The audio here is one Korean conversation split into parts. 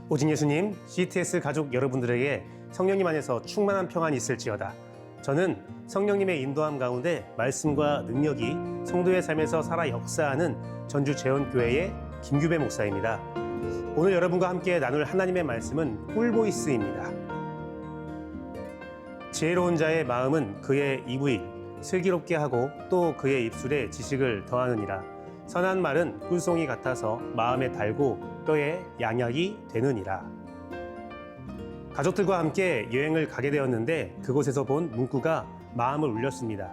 오직 예수님, CTS 가족 여러분들에게 성령님 안에서 충만한 평안이 있을지어다. 저는 성령님의 인도함 가운데 말씀과 능력이 성도의 삶에서 살아 역사하는 전주 재원교회의 김규배 목사입니다. 오늘 여러분과 함께 나눌 하나님의 말씀은 꿀보이스입니다. 지혜로운 자의 마음은 그의 이부인, 슬기롭게 하고 또 그의 입술에 지식을 더하느니라. 선한 말은 꿀송이 같아서 마음에 달고 뼈에 양약이 되느니라. 가족들과 함께 여행을 가게 되었는데 그곳에서 본 문구가 마음을 울렸습니다.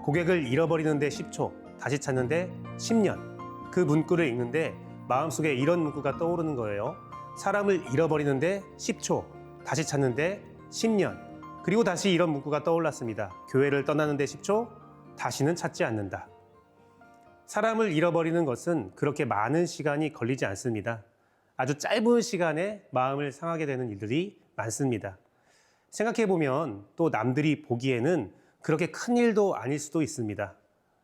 고객을 잃어버리는데 10초, 다시 찾는데 10년. 그 문구를 읽는데 마음속에 이런 문구가 떠오르는 거예요. 사람을 잃어버리는데 10초, 다시 찾는데 10년. 그리고 다시 이런 문구가 떠올랐습니다. 교회를 떠나는데 10초, 다시는 찾지 않는다. 사람을 잃어버리는 것은 그렇게 많은 시간이 걸리지 않습니다. 아주 짧은 시간에 마음을 상하게 되는 일들이 많습니다. 생각해보면 또 남들이 보기에는 그렇게 큰 일도 아닐 수도 있습니다.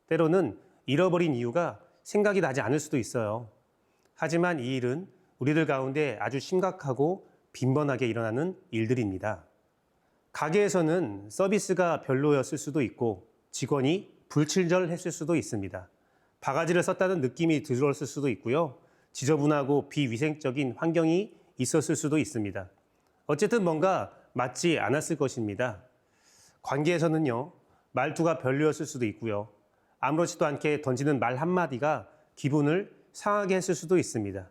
때로는 잃어버린 이유가 생각이 나지 않을 수도 있어요. 하지만 이 일은 우리들 가운데 아주 심각하고 빈번하게 일어나는 일들입니다. 가게에서는 서비스가 별로였을 수도 있고 직원이 불친절했을 수도 있습니다. 바가지를 썼다는 느낌이 들었을 수도 있고요. 지저분하고 비위생적인 환경이 있었을 수도 있습니다. 어쨌든 뭔가 맞지 않았을 것입니다. 관계에서는요, 말투가 별로였을 수도 있고요. 아무렇지도 않게 던지는 말 한마디가 기분을 상하게 했을 수도 있습니다.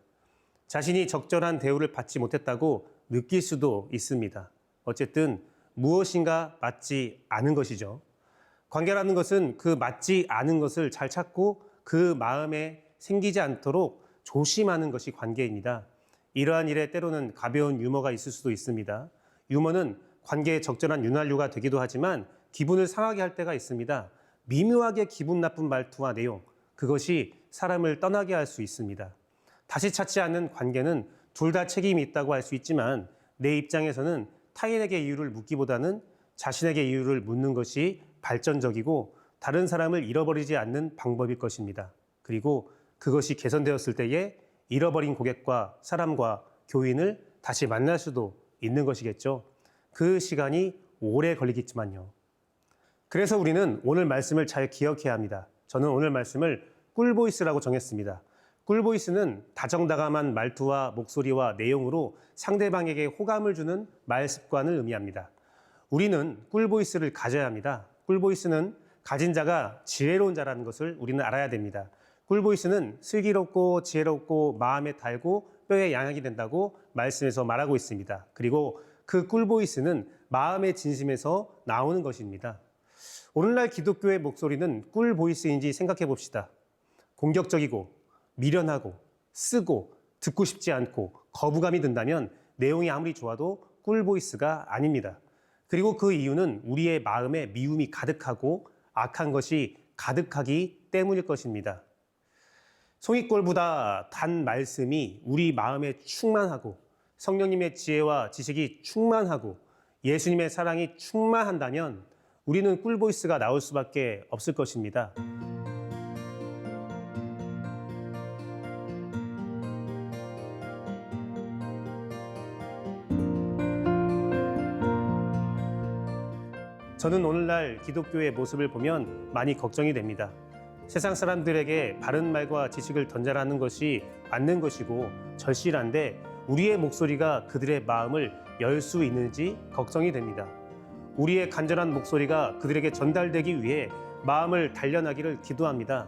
자신이 적절한 대우를 받지 못했다고 느낄 수도 있습니다. 어쨌든 무엇인가 맞지 않은 것이죠. 관계라는 것은 그 맞지 않은 것을 잘 찾고 그 마음에 생기지 않도록 조심하는 것이 관계입니다. 이러한 일에 때로는 가벼운 유머가 있을 수도 있습니다. 유머는 관계에 적절한 윤활유가 되기도 하지만 기분을 상하게 할 때가 있습니다. 미묘하게 기분 나쁜 말투와 내용, 그것이 사람을 떠나게 할 수 있습니다. 다시 찾지 않는 관계는 둘 다 책임이 있다고 할 수 있지만 내 입장에서는 타인에게 이유를 묻기보다는 자신에게 이유를 묻는 것이 발전적이고 다른 사람을 잃어버리지 않는 방법일 것입니다. 그리고 그것이 개선되었을 때에 잃어버린 고객과 사람과 교인을 다시 만날 수도 있는 것이겠죠. 그 시간이 오래 걸리겠지만요. 그래서 우리는 오늘 말씀을 잘 기억해야 합니다. 저는 오늘 말씀을 꿀보이스라고 정했습니다. 꿀보이스는 다정다감한 말투와 목소리와 내용으로 상대방에게 호감을 주는 말 습관을 의미합니다. 우리는 꿀보이스를 가져야 합니다. 꿀보이스는 가진 자가 지혜로운 자라는 것을 우리는 알아야 됩니다. 꿀보이스는 슬기롭고 지혜롭고 마음에 달고 뼈에 양약이 된다고 말씀에서 말하고 있습니다. 그리고 그 꿀보이스는 마음의 진심에서 나오는 것입니다. 오늘날 기독교의 목소리는 꿀보이스인지 생각해 봅시다. 공격적이고 미련하고 쓰고 듣고 싶지 않고 거부감이 든다면 내용이 아무리 좋아도 꿀보이스가 아닙니다. 그리고 그 이유는 우리의 마음에 미움이 가득하고 악한 것이 가득하기 때문일 것입니다. 송이꼴보다 단 말씀이 우리 마음에 충만하고 성령님의 지혜와 지식이 충만하고 예수님의 사랑이 충만한다면 우리는 꿀보이스가 나올 수밖에 없을 것입니다. 저는 오늘날 기독교의 모습을 보면 많이 걱정이 됩니다. 세상 사람들에게 바른 말과 지식을 던져라는 것이 맞는 것이고 절실한데 우리의 목소리가 그들의 마음을 열 수 있는지 걱정이 됩니다. 우리의 간절한 목소리가 그들에게 전달되기 위해 마음을 단련하기를 기도합니다.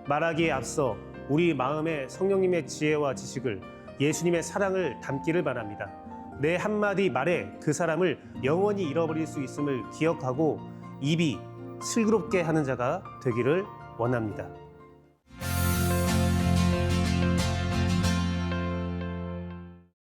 말하기에 앞서 우리 마음에 성령님의 지혜와 지식을 예수님의 사랑을 담기를 바랍니다. 내 한마디 말에 그 사람을 영원히 잃어버릴 수 있음을 기억하고 입이 슬기롭게 하는 자가 되기를 원합니다.